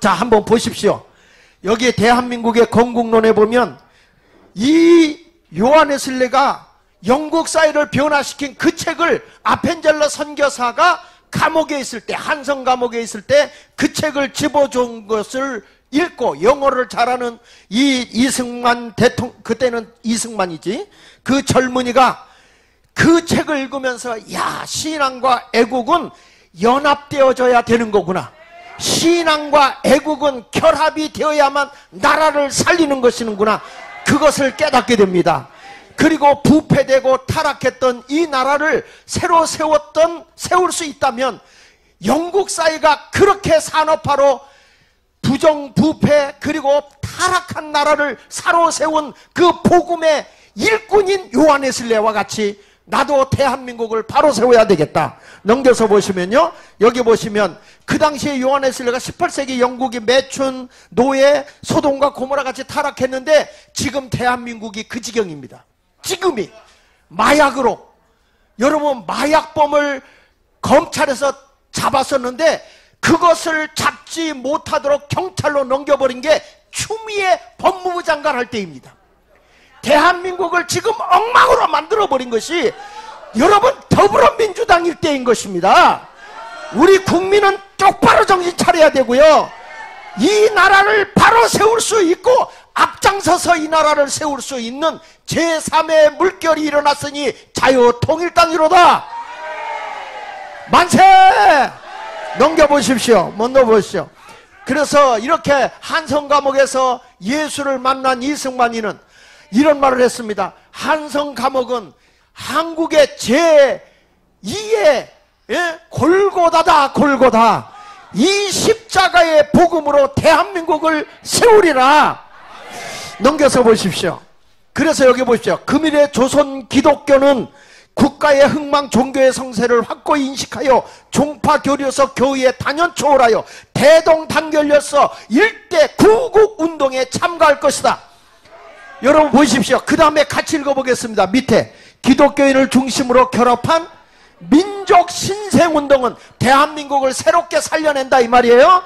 자, 한번 보십시오. 여기 대한민국의 건국론에 보면 이 요한웨슬리가 영국 사회를 변화시킨 그 책을 아펜젤러 선교사가 감옥에 있을 때, 한성 감옥에 있을 때 그 책을 집어준 것을 읽고 영어를 잘하는 이 이승만 대통령, 그때는 이승만이지, 그 젊은이가 그 책을 읽으면서 야, 신앙과 애국은 연합되어져야 되는 거구나. 신앙과 애국은 결합이 되어야만 나라를 살리는 것이구나. 그것을 깨닫게 됩니다. 그리고 부패되고 타락했던 이 나라를 새로 세울 수 있다면 영국 사회가 그렇게 산업화로 부정부패 그리고 타락한 나라를 새로 세운 그 복음의 일꾼인 요한웨슬리와 같이 나도 대한민국을 바로 세워야 되겠다. 넘겨서 보시면요, 여기 보시면 그 당시에 요한웨슬리가 18세기 영국이 매춘, 노예, 소돔과 고모라 같이 타락했는데 지금 대한민국이 그 지경입니다. 지금이 마약으로, 여러분 마약범을 검찰에서 잡았었는데 그것을 잡지 못하도록 경찰로 넘겨버린 게 추미애 법무부 장관 할 때입니다. 대한민국을 지금 엉망으로 만들어버린 것이 여러분 더불어민주당일 때인 것입니다. 우리 국민은 똑바로 정신 차려야 되고요, 이 나라를 바로 세울 수 있고 앞장서서 이 나라를 세울 수 있는 제3의 물결이 일어났으니 자유통일당이로다. 만세! 넘겨보십시오. 넘겨보십시오. 그래서 이렇게 한성 감옥에서 예수를 만난 이승만이는 이런 말을 했습니다. 한성 감옥은 한국의 제2의 골고다다. 골고다. 이 십자가의 복음으로 대한민국을 세우리라. 넘겨서 보십시오. 그래서 여기 보십시오. 금일의 조선 기독교는 국가의 흥망 종교의 성세를 확고히 인식하여 종파 교류에서 교의에 단연 초월하여 대동단결로서 일대 구국 운동에 참가할 것이다. 여러분 보십시오. 그 다음에 같이 읽어보겠습니다. 밑에 기독교인을 중심으로 결합한 민족 신생운동은 대한민국을 새롭게 살려낸다 이 말이에요.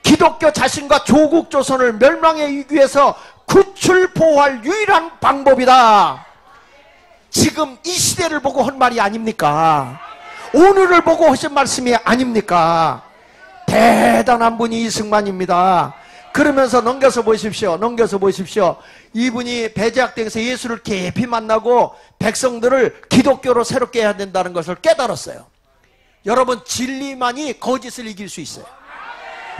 기독교 자신과 조국 조선을 멸망의 위기에서 구출보호할 유일한 방법이다. 지금 이 시대를 보고 한 말이 아닙니까? 오늘을 보고 하신 말씀이 아닙니까? 대단한 분이 이승만입니다. 그러면서 넘겨서 보십시오. 넘겨서 보십시오. 이분이 배제학당에서 예수를 깊이 만나고 백성들을 기독교로 새롭게 해야 된다는 것을 깨달았어요. 여러분, 진리만이 거짓을 이길 수 있어요.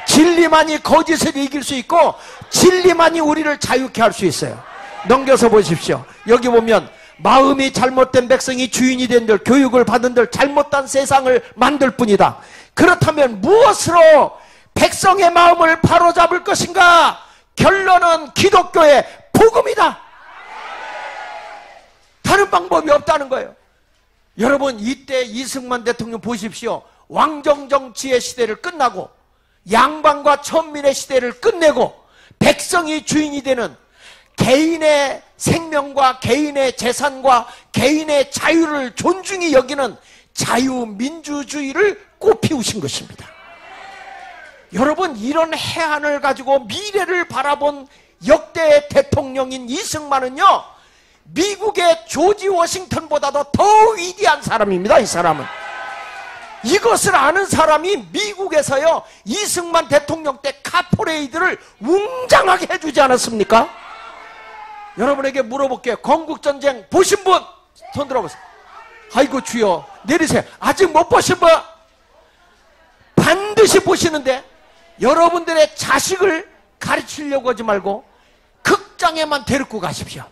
진리만이 거짓을 이길 수 있고 진리만이 우리를 자유케 할 수 있어요. 넘겨서 보십시오. 여기 보면 마음이 잘못된 백성이 주인이 된들, 교육을 받은들 잘못된 세상을 만들 뿐이다. 그렇다면 무엇으로 백성의 마음을 바로잡을 것인가? 결론은 기독교의 복음이다. 다른 방법이 없다는 거예요. 여러분, 이때 이승만 대통령 보십시오. 왕정정치의 시대를 끝나고 양반과 천민의 시대를 끝내고 백성이 주인이 되는 개인의 생명과 개인의 재산과 개인의 자유를 존중히 여기는 자유민주주의를 꽃피우신 것입니다. 여러분, 이런 해안을 가지고 미래를 바라본 역대 대통령인 이승만은요, 미국의 조지 워싱턴보다도 더 위대한 사람입니다. 이 사람은. 이것을 아는 사람이 미국에서요, 이승만 대통령 때 카퍼레이드를 웅장하게 해주지 않았습니까? 여러분에게 물어볼게요. 건국전쟁 보신 분? 손 들어보세요. 아이고 주여, 내리세요. 아직 못 보신 분? 반드시 보시는데 여러분들의 자식을 가르치려고 하지 말고 극장에만 데리고 가십시오.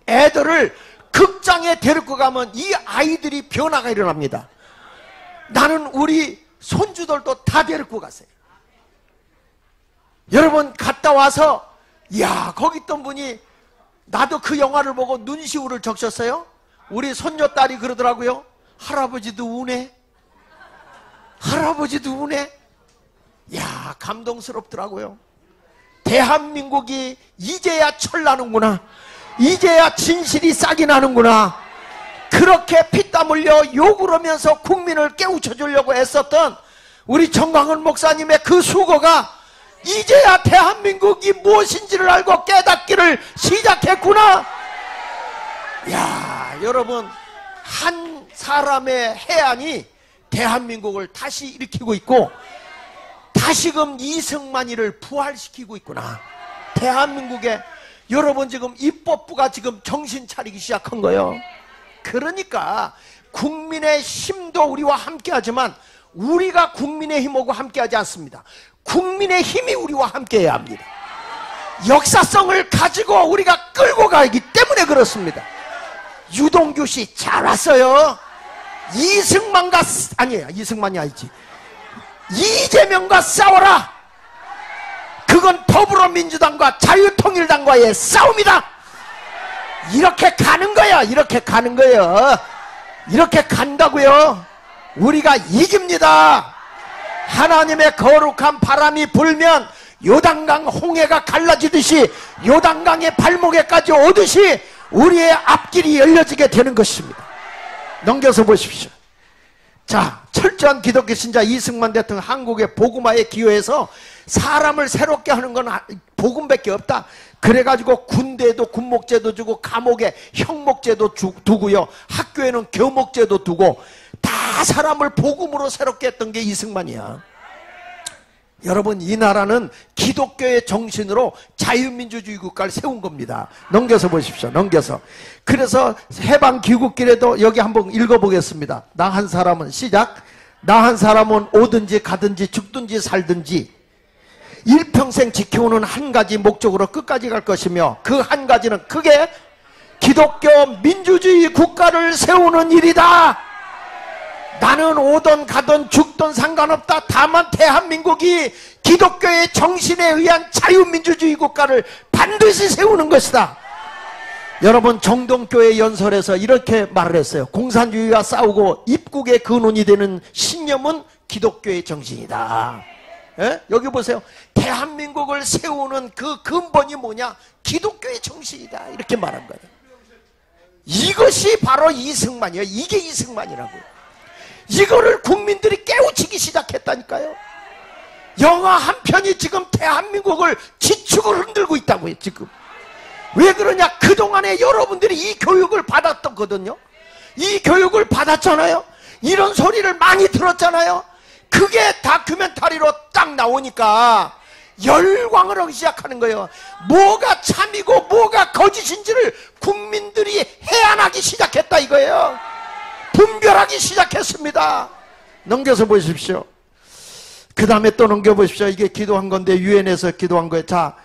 애들을 극장에 데리고 가면 이 아이들이 변화가 일어납니다. 나는 우리 손주들도 다 데리고 갔어요. 여러분, 갔다 와서 야, 거기 있던 분이, 나도 그 영화를 보고 눈시울을 적셨어요. 우리 손녀딸이 그러더라고요. 할아버지도 우네. 할아버지도 우네. 야, 감동스럽더라고요. 대한민국이 이제야 철나는구나. 이제야 진실이 싹이 나는구나. 그렇게 피땀 흘려 욕을 하면서 국민을 깨우쳐 주려고 애썼던 우리 정광훈 목사님의 그 수고가 이제야 대한민국이 무엇인지를 알고 깨닫기를 시작했구나. 야, 여러분, 한 사람의 해안이 대한민국을 다시 일으키고 있고 다시금 이승만이를 부활시키고 있구나. 대한민국에 여러분 지금 입법부가 지금 정신 차리기 시작한 거예요. 그러니까 국민의 힘도 우리와 함께하지만 우리가 국민의 힘하고 함께하지 않습니다. 국민의 힘이 우리와 함께해야 합니다. 역사성을 가지고 우리가 끌고 가기 때문에 그렇습니다. 유동규 씨 잘 왔어요. 이승만과 아니에요. 이승만이 아니지. 이재명과 싸워라. 그건 더불어민주당과 자유통일당과의 싸움이다. 이렇게 가는 거야. 이렇게 가는 거예요. 이렇게 간다고요. 우리가 이깁니다. 하나님의 거룩한 바람이 불면 요단강 홍해가 갈라지듯이 요단강의 발목에까지 오듯이 우리의 앞길이 열려지게 되는 것입니다. 넘겨서 보십시오. 자, 철저한 기독교 신자 이승만 대통령 한국의 복음화에 기여해서 사람을 새롭게 하는 건 복음밖에 없다. 그래가지고 군대에도 군목제도 주고 감옥에 형목제도 두고요, 학교에는 교목제도 두고 다 사람을 복음으로 새롭게 했던 게 이승만이야. 여러분, 이 나라는 기독교의 정신으로 자유민주주의 국가를 세운 겁니다. 넘겨서 보십시오. 넘겨서. 그래서 해방 귀국길에도 여기 한번 읽어보겠습니다. 나 한 사람은, 시작. 나 한 사람은 오든지 가든지 죽든지 살든지 일평생 지켜오는 한 가지 목적으로 끝까지 갈 것이며 그 한 가지는 크게 기독교 민주주의 국가를 세우는 일이다. 나는 오든 가든 죽든 상관없다. 다만 대한민국이 기독교의 정신에 의한 자유민주주의 국가를 반드시 세우는 것이다. 여러분, 정동교회 연설에서 이렇게 말을 했어요. 공산주의와 싸우고 입국의 근원이 되는 신념은 기독교의 정신이다. 예? 여기 보세요. 대한민국을 세우는 그 근본이 뭐냐? 기독교의 정신이다. 이렇게 말한 거예요. 이것이 바로 이승만이에요. 이게 이승만이라고요. 이거를 국민들이 깨우치기 시작했다니까요. 영화 한 편이 지금 대한민국을 지축을 흔들고 있다고요. 지금 왜 그러냐? 그동안에 여러분들이 이 교육을 받았거든요. 이 교육을 받았잖아요. 이런 소리를 많이 들었잖아요. 그게 다큐멘터리로 딱 나오니까 열광을 하기 시작하는 거예요. 뭐가 참이고 뭐가 거짓인지를 국민들이 해안하기 시작했다 이거예요. 분별하기 시작했습니다. 넘겨서 보십시오. 그 다음에 또 넘겨보십시오. 이게 기도한 건데 유엔에서 기도한 거예요. 자,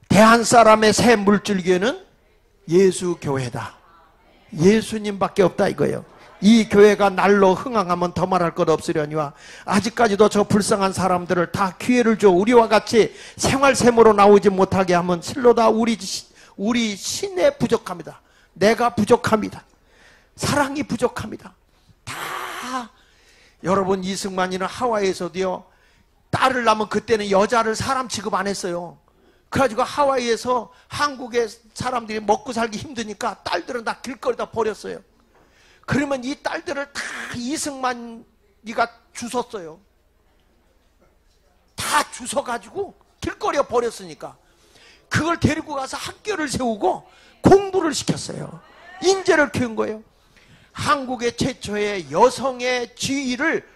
대한 사람의 새 물줄기에는 예수 교회다. 예수님밖에 없다 이거예요. 이 교회가 날로 흥황하면 더 말할 것 없으려니와 아직까지도 저 불쌍한 사람들을 다 기회를 줘 우리와 같이 생활샘으로 나오지 못하게 하면 실로 다 우리 신에 부족합니다. 내가 부족합니다. 사랑이 부족합니다. 다 여러분, 이승만이는 하와이에서도요, 딸을 낳으면 그때는 여자를 사람 취급 안 했어요. 그래가지고 하와이에서 한국의 사람들이 먹고 살기 힘드니까 딸들은 다 길거리다 버렸어요. 그러면 이 딸들을 다 이승만이가 주웠어요. 다 주워가지고 길거리에 버렸으니까 그걸 데리고 가서 학교를 세우고 공부를 시켰어요. 인재를 키운 거예요. 한국의 최초의 여성의 지위를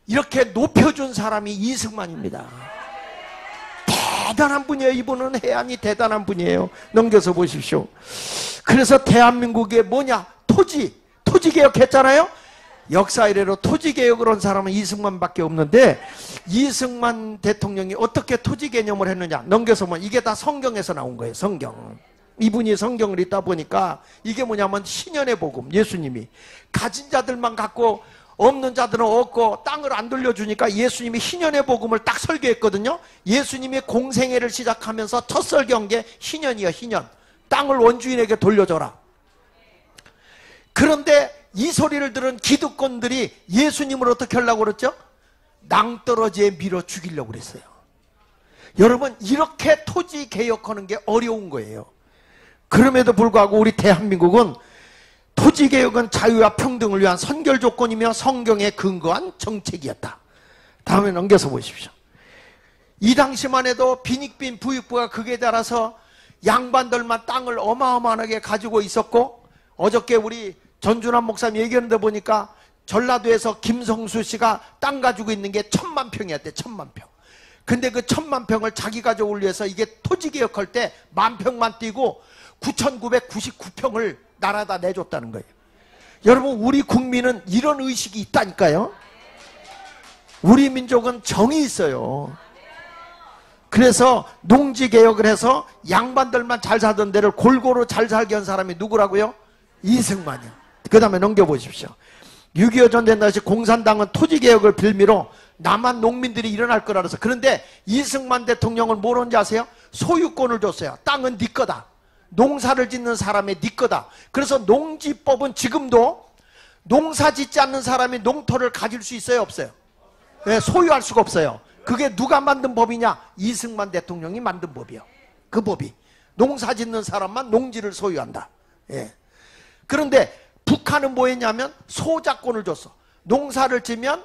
이렇게 높여준 사람이 이승만입니다. 대단한 분이에요. 이분은 해안이 대단한 분이에요. 넘겨서 보십시오. 그래서 대한민국의 뭐냐? 토지개혁 했잖아요. 역사 이래로 토지개혁을 한 사람은 이승만밖에 없는데 이승만 대통령이 어떻게 토지 개념을 했느냐? 넘겨서 보면 이게 다 성경에서 나온 거예요. 성경. 이분이 성경을 읽다 보니까 이게 뭐냐면 신년의 복음. 예수님이 가진 자들만 갖고 없는 자들은 없고 땅을 안 돌려주니까 예수님이 신년의 복음을 딱 설교했거든요. 예수님이 공생애를 시작하면서 첫 설교한 게 신년이에요. 신년. 땅을 원주인에게 돌려줘라. 그런데 이 소리를 들은 기득권들이 예수님을 어떻게 하려고 그랬죠? 낭떠러지에 밀어 죽이려고 그랬어요. 여러분, 이렇게 토지 개혁하는 게 어려운 거예요. 그럼에도 불구하고 우리 대한민국은 토지개혁은 자유와 평등을 위한 선결 조건이며 성경에 근거한 정책이었다. 다음에 넘겨서 보십시오. 이 당시만 해도 빈익빈 부익부가 극에 달아서 양반들만 땅을 어마어마하게 가지고 있었고, 어저께 우리 전준환 목사님 얘기하는데 보니까 전라도에서 김성수 씨가 땅 가지고 있는 게 1000만 평이었대. 1000만 평. 근데 그 1000만 평을 자기 가족을 위해서 이게 토지개혁할 때 10,000평만 띄고 9,999평을 나라다 내줬다는 거예요. 여러분, 우리 국민은 이런 의식이 있다니까요. 우리 민족은 정이 있어요. 그래서 농지개혁을 해서 양반들만 잘 살던 데를 골고루 잘 살게 한 사람이 누구라고요? 이승만이요. 그 다음에 넘겨보십시오. 6.25 전쟁 당시 공산당은 토지개혁을 빌미로 남한 농민들이 일어날 거라 그래서, 그런데 이승만 대통령은 뭐라는지 아세요? 소유권을 줬어요. 땅은 네 거다. 농사를 짓는 사람의 네 거다. 그래서 농지법은 지금도 농사 짓지 않는 사람이 농토를 가질 수 있어요, 없어요? 네, 소유할 수가 없어요. 그게 누가 만든 법이냐? 이승만 대통령이 만든 법이요. 그 법이 농사 짓는 사람만 농지를 소유한다. 예. 그런데 북한은 뭐 했냐면 소작권을 줬어. 농사를 지면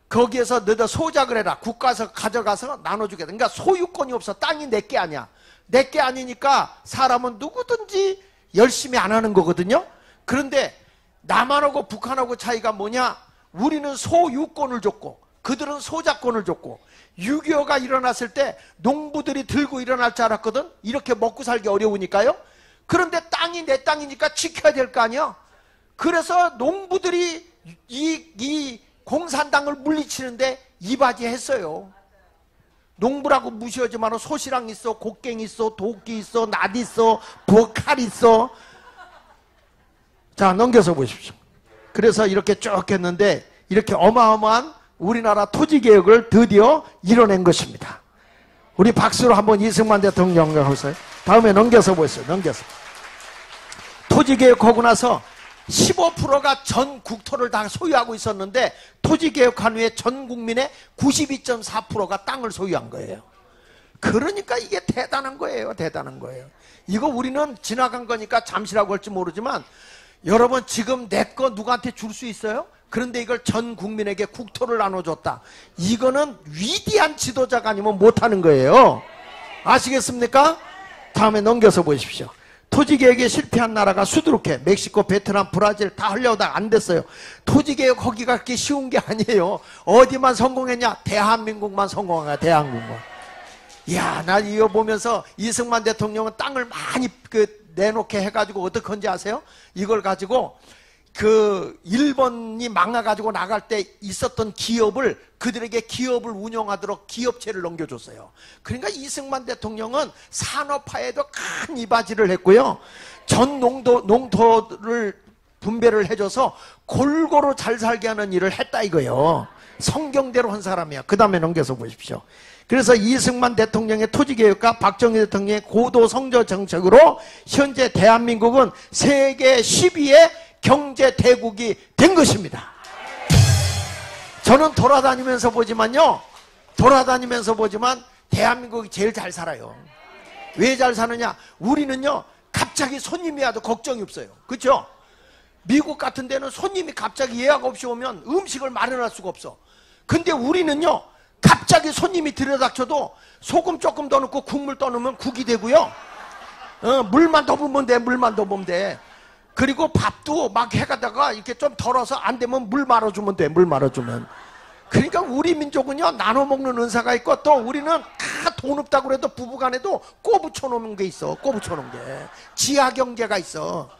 거기에서 너희들 소작을 해라. 국가에서 가져가서 나눠주겠다. 그러니까 소유권이 없어. 땅이 내게 아니야. 내게 아니니까 사람은 누구든지 열심히 안 하는 거거든요. 그런데 남한하고 북한하고 차이가 뭐냐? 우리는 소유권을 줬고 그들은 소작권을 줬고, 6.25가 일어났을 때 농부들이 들고 일어날 줄 알았거든. 이렇게 먹고 살기 어려우니까요. 그런데 땅이 내 땅이니까 지켜야 될 거 아니야. 그래서 농부들이 이 공산당을 물리치는데 이바지했어요. 농부라고 무시하지만 소시랑 있어, 곡괭이 있어, 도끼 있어, 낫 있어, 칼 있어. 자, 넘겨서 보십시오. 그래서 이렇게 쭉 했는데 이렇게 어마어마한 우리나라 토지개혁을 드디어 이뤄낸 것입니다. 우리 박수로 한번 이승만 대통령 하세요. 다음에 넘겨서 보세요. 넘겨서. 토지개혁하고 나서 15%가 전 국토를 다 소유하고 있었는데, 토지개혁한 후에 전 국민의 92.4%가 땅을 소유한 거예요. 그러니까 이게 대단한 거예요. 대단한 거예요. 이거 우리는 지나간 거니까 잠시라고 할지 모르지만, 여러분 지금 내 거 누구한테 줄 수 있어요? 그런데 이걸 전 국민에게 국토를 나눠줬다. 이거는 위대한 지도자가 아니면 못하는 거예요. 아시겠습니까? 다음에 넘겨서 보십시오. 토지개혁에 실패한 나라가 수두룩해. 멕시코, 베트남, 브라질 다 하려다가 안 됐어요. 토지개혁 하기가 그렇게 쉬운 게 아니에요. 어디만 성공했냐? 대한민국만 성공한 거야. 대한민국. 이야, 나 이거 보면서 이승만 대통령은 땅을 많이 내놓게 해가지고 어떻게 한지 아세요? 이걸 가지고 일본이 망해가지고 나갈 때 있었던 기업을 그들에게 기업을 운영하도록 기업체를 넘겨줬어요. 그러니까 이승만 대통령은 산업화에도 큰 이바지를 했고요. 전 농토를 분배를 해줘서 골고루 잘 살게 하는 일을 했다 이거요. 성경대로 한 사람이야. 그 다음에 넘겨서 보십시오. 그래서 이승만 대통령의 토지개혁과 박정희 대통령의 고도 성저 정책으로 현재 대한민국은 세계 10위의 경제 대국이 된 것입니다. 저는 돌아다니면서 보지만 대한민국이 제일 잘 살아요. 왜 잘 사느냐? 우리는요 갑자기 손님이 와도 걱정이 없어요. 그렇죠? 미국 같은 데는 손님이 갑자기 예약 없이 오면 음식을 마련할 수가 없어. 근데 우리는요 갑자기 손님이 들여닥쳐도 소금 조금 더 넣고 국물 더 넣으면 국이 되고요, 물만 더 부으면 돼. 물만 더 부으면 돼. 그리고 밥도 막 해가다가 이렇게 좀 덜어서 안 되면 물 말아주면 돼. 물 말아주면. 그러니까 우리 민족은요 나눠 먹는 은사가 있고, 또 우리는 다 돈 없다고 그래도 부부간에도 꼬 붙여놓는 게 있어. 꼬 붙여놓은 게 지하경제가 있어.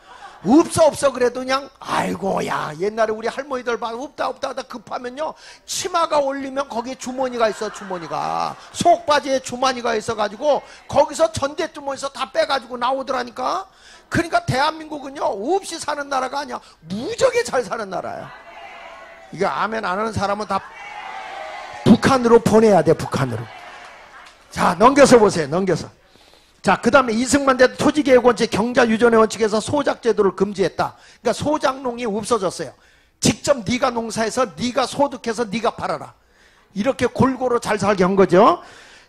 없어 그래도 그냥 아이고 야, 옛날에 우리 할머니들 봐 없다 하다 급하면요 치마가 올리면 거기에 주머니가 있어. 주머니가 속바지에 주머니가 있어가지고 거기서 전대주머니에서 다 빼가지고 나오더라니까. 그러니까 대한민국은요 없이 사는 나라가 아니야. 무지하게 잘 사는 나라야. 이거 아멘 안 하는 사람은 다 북한으로 보내야 돼. 북한으로. 자, 넘겨서 보세요. 넘겨서. 자, 그 다음에 이승만 대통령 토지개혁 원칙 경자유전의 원칙에서 소작제도를 금지했다. 그러니까 소작농이 없어졌어요. 직접 네가 농사해서 네가 소득해서 네가 팔아라. 이렇게 골고루 잘 살게 한 거죠.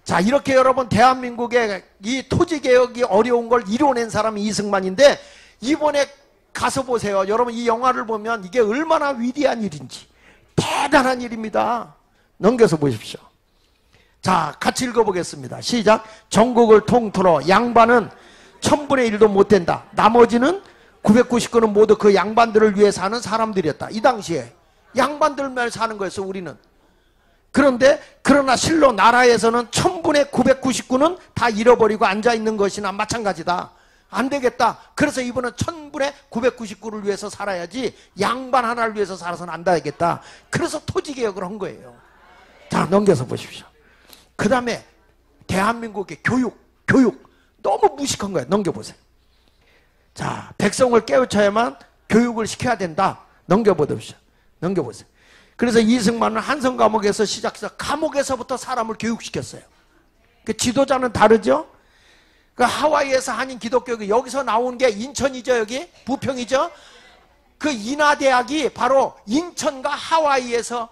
자, 이렇게 여러분 대한민국의 이 토지개혁이 어려운 걸 이뤄낸 사람이 이승만인데, 이번에 가서 보세요. 여러분 이 영화를 보면 이게 얼마나 위대한 일인지 대단한 일입니다. 넘겨서 보십시오. 자, 같이 읽어보겠습니다. 시작. 전국을 통틀어 양반은 1000분의 1도 못 된다. 나머지는 999는 모두 그 양반들을 위해 사는 사람들이었다. 이 당시에 양반들만 사는 거였어, 우리는. 그러나 실로 나라에서는 1000분의 999는 다 잃어버리고 앉아있는 것이나 마찬가지다. 안 되겠다. 그래서 이분은 1000분의 999를 위해서 살아야지 양반 하나를 위해서 살아서는 안 되겠다. 그래서 토지개혁을 한 거예요. 자, 넘겨서 보십시오. 그 다음에 대한민국의 교육 너무 무식한 거예요. 넘겨보세요. 자, 백성을 깨우쳐야만 교육을 시켜야 된다. 넘겨보십시오. 그래서 이승만은 한성 감옥에서 시작해서 감옥에서부터 사람을 교육시켰어요. 그 지도자는 다르죠? 그 하와이에서 한인 기독교육이 여기서 나온 게 인천이죠, 여기? 부평이죠? 그 인하대학이 바로 인천과 하와이에서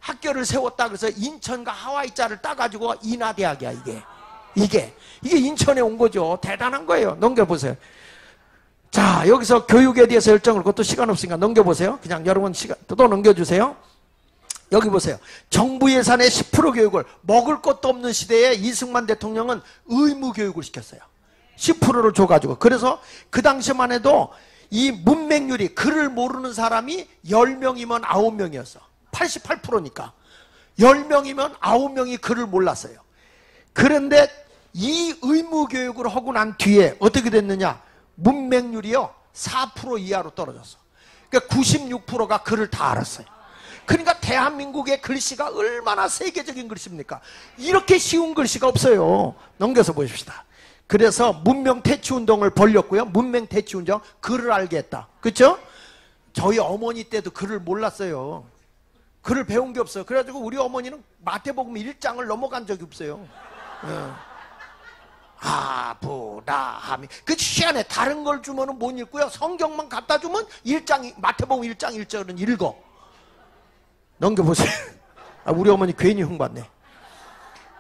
학교를 세웠다. 그래서 인천과 하와이 자를 따가지고 인하대학이야, 이게 인천에 온 거죠. 대단한 거예요. 넘겨보세요. 자, 여기서 교육에 대해서 열정을, 그것도 시간 없으니까 넘겨보세요. 그냥 여러분 시간 또 넘겨주세요. 여기 보세요. 정부 예산의 10% 교육을, 먹을 것도 없는 시대에 이승만 대통령은 의무 교육을 시켰어요. 10%를 줘가지고. 그래서 그 당시만 해도 이 문맹률이, 글을 모르는 사람이 10명이면 9명이었어. 88%니까 10명이면 9명이 글을 몰랐어요. 그런데 이 의무 교육을 하고 난 뒤에 어떻게 됐느냐? 문맹률이요 4% 이하로 떨어졌어. 그러니까 96%가 글을 다 알았어요. 그러니까 대한민국의 글씨가 얼마나 세계적인 글씨입니까? 이렇게 쉬운 글씨가 없어요. 넘겨서 보십시다. 그래서 문명퇴치운동을 벌였고요. 문명퇴치운동, 글을 알게 했다. 그렇죠? 저희 어머니 때도 글을 몰랐어요. 글을 배운 게 없어요. 그래가지고 우리 어머니는 마태복음 1장을 넘어간 적이 없어요. 아브라함이, 그 희한해. 다른 걸 주면은 못 읽고요. 성경만 갖다 주면 마태복음 1장 1절은 읽어. 넘겨보세요. 우리 어머니 괜히 흥받네.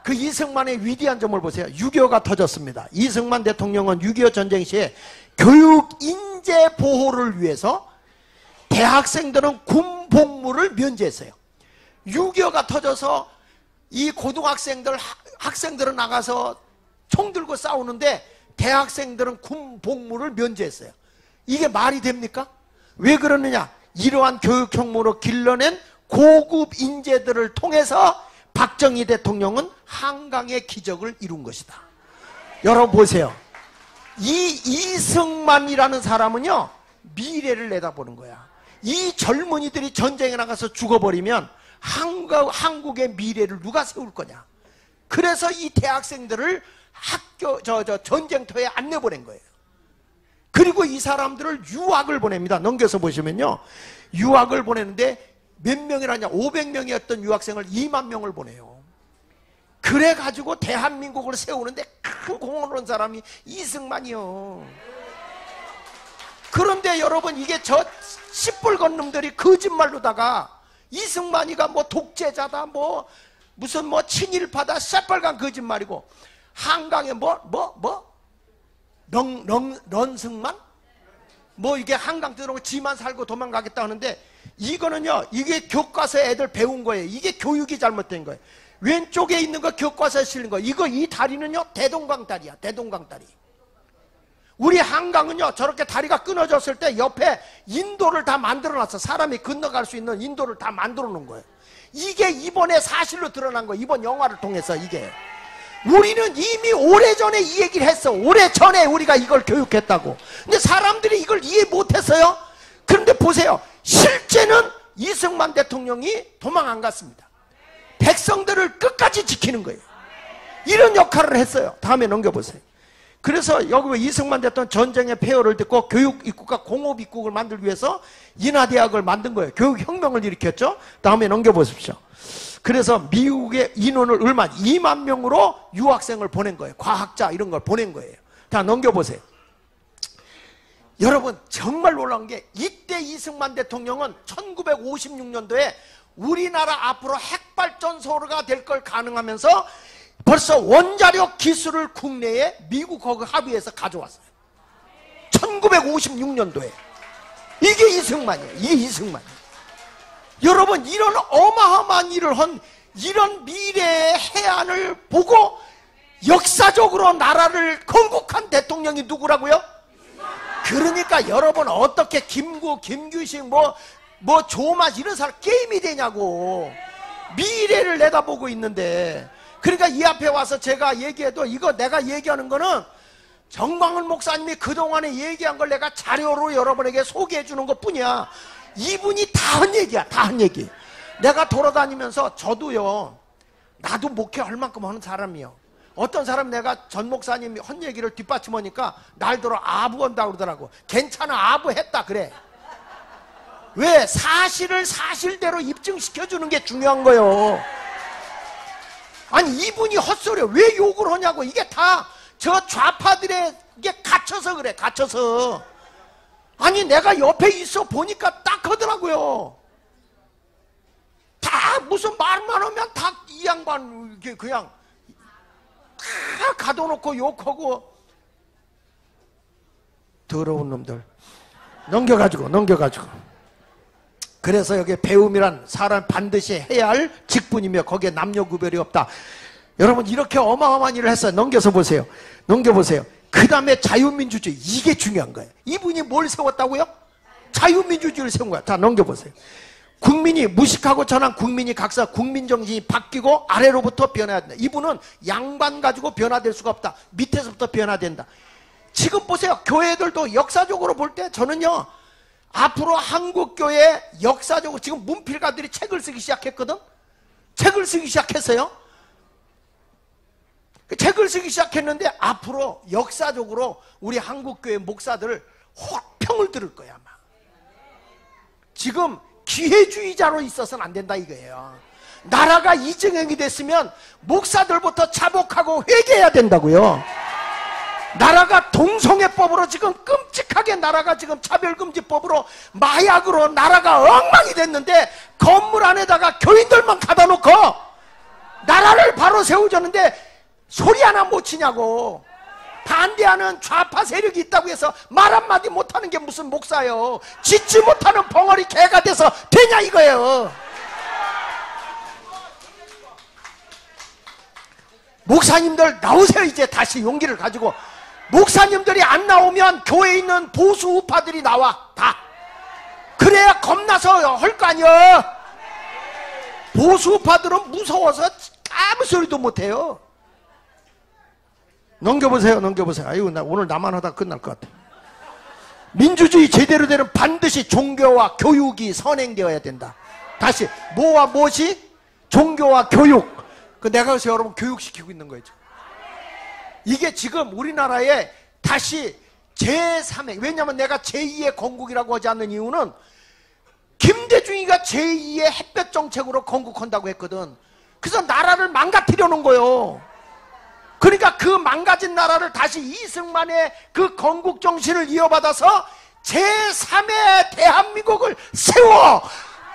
그 이승만의 위대한 점을 보세요. 6.25가 터졌습니다. 이승만 대통령은 6.25 전쟁 시에 교육 인재 보호를 위해서 대학생들은 군 복무를 면제했어요. 6.25가 터져서 이 고등학생들, 학생들은 나가서 총 들고 싸우는데 대학생들은 군 복무를 면제했어요. 이게 말이 됩니까? 왜 그러느냐? 이러한 교육 혁명으로 길러낸 고급 인재들을 통해서 박정희 대통령은 한강의 기적을 이룬 것이다. 여러분 보세요. 이 이승만이라는 사람은요, 미래를 내다보는 거야. 이 젊은이들이 전쟁에 나가서 죽어버리면 한국의 미래를 누가 세울 거냐. 그래서 이 대학생들을 전쟁터에 안 내보낸 거예요. 그리고 이 사람들을 유학을 보냅니다. 넘겨서 보시면요, 유학을 보내는데 몇 명이라냐? 500명이었던 유학생을 2만 명을 보내요. 그래가지고 대한민국을 세우는데 큰 공헌을 한 사람이 이승만이요. 그런데 여러분, 이게 저 시뻘건 놈들이 거짓말로다가 이승만이가 뭐 독재자다, 무슨 친일파다, 새빨간 거짓말이고, 한강에 런승만? 이게 한강 들어오고 지만 살고 도망가겠다 하는데, 이거는요, 이게 교과서에 애들 배운 거예요. 이게 교육이 잘못된 거예요. 왼쪽에 있는 거 교과서에 실린 거. 이 다리는요, 대동강다리야. 대동강다리. 우리 한강은요, 저렇게 다리가 끊어졌을 때 옆에 인도를 다 만들어놨어. 사람이 건너갈 수 있는 인도를 다 만들어 놓은 거예요. 이게 이번에 사실로 드러난 거예요. 이번 영화를 통해서. 이게 우리는 이미 오래전에 이 얘기를 했어. 오래전에 우리가 이걸 교육했다고. 근데 사람들이 이걸 이해 못했어요. 그런데 보세요. 실제는 이승만 대통령이 도망 안 갔습니다. 백성들을 끝까지 지키는 거예요. 이런 역할을 했어요. 다음에 넘겨보세요. 그래서 여기 이승만 대통령 전쟁의 폐허를 듣고 교육 입국과 공업 입국을 만들기 위해서 인하대학을 만든 거예요. 교육혁명을 일으켰죠. 다음에 넘겨보십시오. 그래서 미국의 인원을 2만 명으로 유학생을 보낸 거예요. 과학자 이런 걸 보낸 거예요. 다 넘겨보세요. 여러분, 정말 놀라운 게, 이때 이승만 대통령은 1956년도에 우리나라 앞으로 핵발전소가 될 걸 가능하면서 벌써 원자력 기술을 국내에 미국하고 합의해서 가져왔어요. 1956년도에. 이게 이승만이에요. 이게 이승만. 여러분, 이런 어마어마한 일을 한 이런 미래의 해안을 보고 역사적으로 나라를 건국한 대통령이 누구라고요? 그러니까 여러분, 어떻게 김구, 김규식, 조만 이런 사람 게임이 되냐고. 미래를 내다보고 있는데. 그러니까 이 앞에 와서 제가 얘기해도 이거 내가 얘기하는 거는 정광훈 목사님이 그동안에 얘기한 걸 내가 자료로 여러분에게 소개해 주는 것 뿐이야. 이분이 다 한 얘기야. 다 한 얘기. 내가 돌아다니면서 저도요, 나도 목회할 만큼 하는 사람이요. 어떤 사람 내가 전 목사님이 한 얘기를 뒷받침하니까 날더러 아부한다고 그러더라고. 괜찮아, 아부했다 그래. 왜? 사실을 사실대로 입증시켜주는 게 중요한 거예요. 아니, 이분이 헛소리야. 왜 욕을 하냐고. 이게 다 저 좌파들에게 갇혀서 그래. 갇혀서. 아니, 내가 옆에 있어 보니까 딱 하더라고요. 다 무슨 말만 하면 다 이 양반 그냥 다 가둬놓고 욕하고. 더러운 놈들. 넘겨가지고. 그래서 여기 배움이란 사람 반드시 해야 할 직분이며 거기에 남녀 구별이 없다. 여러분, 이렇게 어마어마한 일을 했어요. 넘겨보세요. 그 다음에 자유민주주의. 이게 중요한 거예요. 이분이 뭘 세웠다고요? 자유민주주의를 세운 거야. 자, 넘겨보세요. 국민이 무식하고 전한 국민이 각사 국민정신이 바뀌고 아래로부터 변해야 된다. 이분은 양반 가지고 변화될 수가 없다. 밑에서부터 변화된다. 지금 보세요. 교회들도 역사적으로 볼 때 저는요, 앞으로 한국교회 역사적으로 지금 문필가들이 책을 쓰기 시작했거든. 책을 쓰기 시작했어요. 책을 쓰기 시작했는데 앞으로 역사적으로 우리 한국교회 목사들을 혹평을 들을 거야 아마. 지금 기회주의자로 있어서는 안 된다 이거예요. 나라가 이정형이 됐으면 목사들부터 자복하고 회개해야 된다고요. 나라가 동성애법으로 지금 끔찍하게 나라가 지금 차별금지법으로 마약으로 나라가 엉망이 됐는데 건물 안에다가 교인들만 가다 놓고 나라를 바로 세우자는데 소리 하나 못 치냐고. 반대하는 좌파 세력이 있다고 해서 말 한마디 못하는 게 무슨 목사예요. 짖지 못하는 벙어리 개가 돼서 되냐 이거예요. 목사님들 나오세요. 이제 다시 용기를 가지고. 목사님들이 안 나오면 교회에 있는 보수 우파들이 나와. 다. 그래야 겁나서 할 거 아니야. 보수 우파들은 무서워서 아무 소리도 못해요. 넘겨보세요. 아이고, 나 오늘 나만 하다 끝날 것 같아. 민주주의 제대로 되는 반드시 종교와 교육이 선행되어야 된다. 다시 뭐와 무엇이? 종교와 교육. 내가 그래서 여러분 교육시키고 있는 거예요. 이게 지금 우리나라에 다시 제3의, 왜냐하면 내가 제2의 건국이라고 하지 않는 이유는 김대중이가 제2의 햇볕 정책으로 건국한다고 했거든. 그래서 나라를 망가뜨려 놓은 거예요. 그러니까 그 망가진 나라를 다시 이승만의 그 건국 정신을 이어받아서 제3의 대한민국을 세워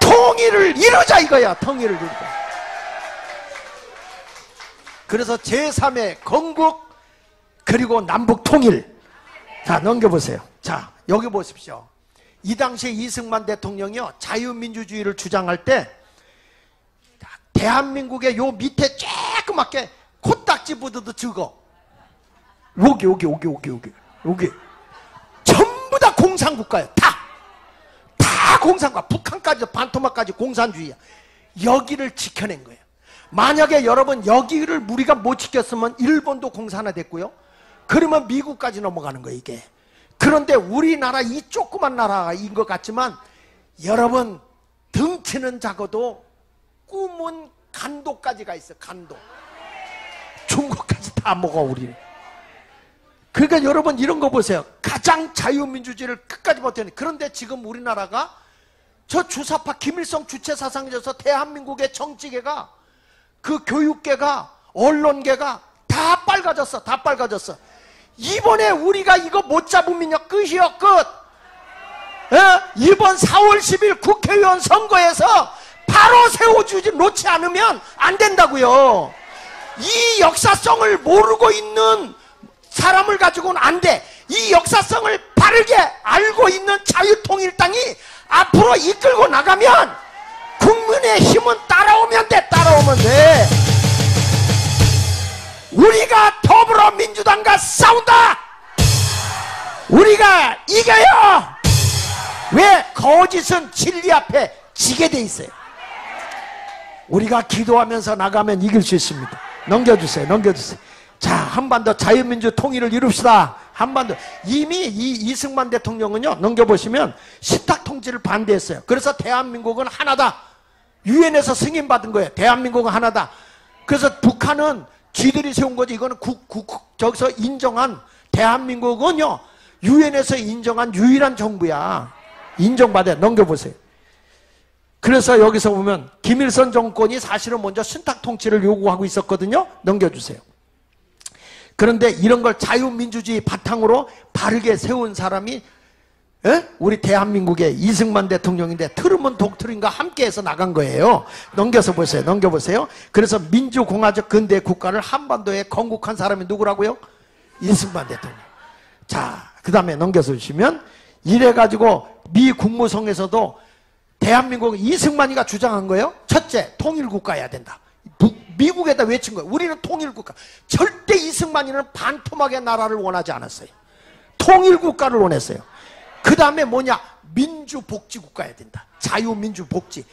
통일을 이루자 이거야. 통일을 이루자. 그래서 제3의 건국 그리고 남북 통일. 자, 넘겨보세요. 자, 여기 보십시오. 이 당시에 이승만 대통령이요, 자유민주주의를 주장할 때 대한민국의 요 밑에 쬐끄맣게 코딱지 부드도 적어. 여기 전부 다 공산국가예요. 다 공산국가. 북한까지 반토막까지 공산주의야. 여기를 지켜낸 거예요. 만약에 여러분 여기를 우리가 못 지켰으면 일본도 공산화 됐고요. 그러면 미국까지 넘어가는 거예요 이게. 그런데 우리나라 이 조그만 나라인 것 같지만 여러분 덩치는 작아도 꿈은 간도까지 가 있어. 간도. 중국까지 다 먹어 우리. 그러니까 여러분 이런 거 보세요. 가장 자유민주주의를 끝까지 버텨내. 그런데 지금 우리나라가 저 주사파 김일성 주체 사상에서 대한민국의 정치계가, 그 교육계가, 언론계가 다 빨가졌어. 다 빨가졌어. 이번에 우리가 이거 못 잡으면요 끝이요 끝. 이번 4월 10일 국회의원 선거에서 바로 세워주지 놓지 않으면 안 된다고요. 이 역사성을 모르고 있는 사람을 가지고는 안 돼. 이 역사성을 바르게 알고 있는 자유통일당이 앞으로 이끌고 나가면 국민의 힘은 따라오면 돼. 따라오면 돼. 우리가 더불어민주당과 싸운다. 우리가 이겨요. 왜? 거짓은 진리 앞에 지게 돼 있어요. 우리가 기도하면서 나가면 이길 수 있습니다. 넘겨주세요. 넘겨주세요. 자, 한반도 자유민주 통일을 이룹시다. 한반도. 이미 이 이승만 대통령은요, 넘겨보시면 신탁 통치를 반대했어요. 그래서 대한민국은 하나다. 유엔에서 승인받은 거예요. 대한민국은 하나다. 그래서 북한은 쥐들이 세운 거지. 이거는 저기서 인정한, 대한민국은요 유엔에서 인정한 유일한 정부야. 인정받아요. 넘겨보세요. 그래서 여기서 보면 김일성 정권이 사실은 먼저 신탁 통치를 요구하고 있었거든요. 넘겨주세요. 그런데 이런 걸 자유민주주의 바탕으로 바르게 세운 사람이 우리 대한민국의 이승만 대통령인데, 트루먼 독트린과 함께해서 나간 거예요. 넘겨서 보세요. 넘겨보세요. 그래서 민주공화적 근대 국가를 한반도에 건국한 사람이 누구라고요? 이승만 대통령. 자, 그 다음에 넘겨서 주시면, 이래가지고 미 국무성에서도 대한민국은 이승만이가 주장한 거예요. 첫째, 통일국가여야 된다. 미국에다 외친 거예요. 우리는 통일국가. 절대 이승만이는 반토막의 나라를 원하지 않았어요. 통일국가를 원했어요. 그 다음에 뭐냐? 민주복지국가여야 된다. 자유민주복지.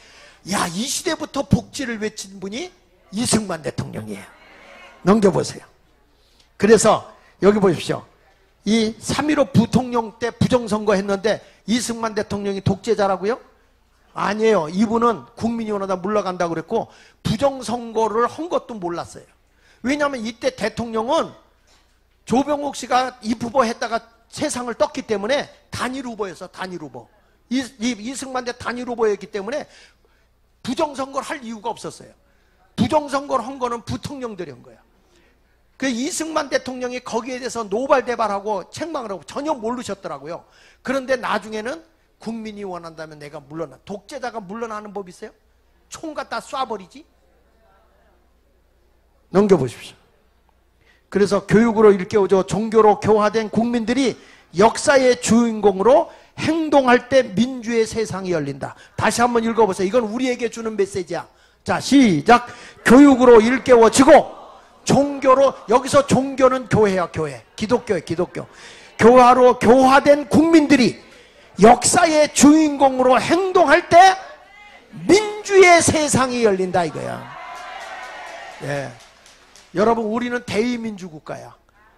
야, 이 시대부터 복지를 외친 분이 이승만 대통령이에요. 넘겨보세요. 그래서 여기 보십시오. 이 3.15 부통령 때 부정선거 했는데 이승만 대통령이 독재자라고요? 아니에요. 이분은 국민이 원하다 물러간다고 그랬고, 부정선거를 한 것도 몰랐어요. 왜냐하면 이때 대통령은 조병옥 씨가 이 후보 했다가 세상을 떴기 때문에 단일 후보였어. 단일 후보. 이승만 대 단일 후보였기 때문에 부정선거를 할 이유가 없었어요. 부정선거를 한 거는 부통령들이 한 거야. 그 이승만 대통령이 거기에 대해서 노발대발하고 책망을 하고 전혀 모르셨더라고요. 그런데 나중에는 국민이 원한다면 내가 물러나. 독재자가 물러나는 법이 있어요? 총 갖다 쏴버리지? 넘겨보십시오. 그래서 교육으로 일깨워져 종교로 교화된 국민들이 역사의 주인공으로 행동할 때 민주의 세상이 열린다. 다시 한번 읽어보세요. 이건 우리에게 주는 메시지야. 자, 시작. 교육으로 일깨워지고 종교로, 여기서 종교는 교회야. 교회. 기독교예요. 기독교. 교화로 교화된 국민들이 역사의 주인공으로 행동할 때 민주의 세상이 열린다 이거야. 예. 여러분, 우리는 대의민주국가야.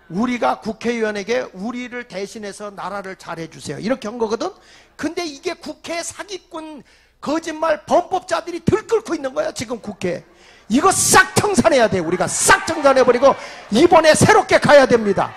우리가 국회의원에게 우리를 대신해서 나라를 잘해주세요 이렇게 한 거거든. 근데 이게 국회 사기꾼 거짓말 범법자들이 들끓고 있는 거야 지금 국회. 이거 싹 청산해야 돼. 우리가 싹 청산해버리고 이번에 새롭게 가야 됩니다.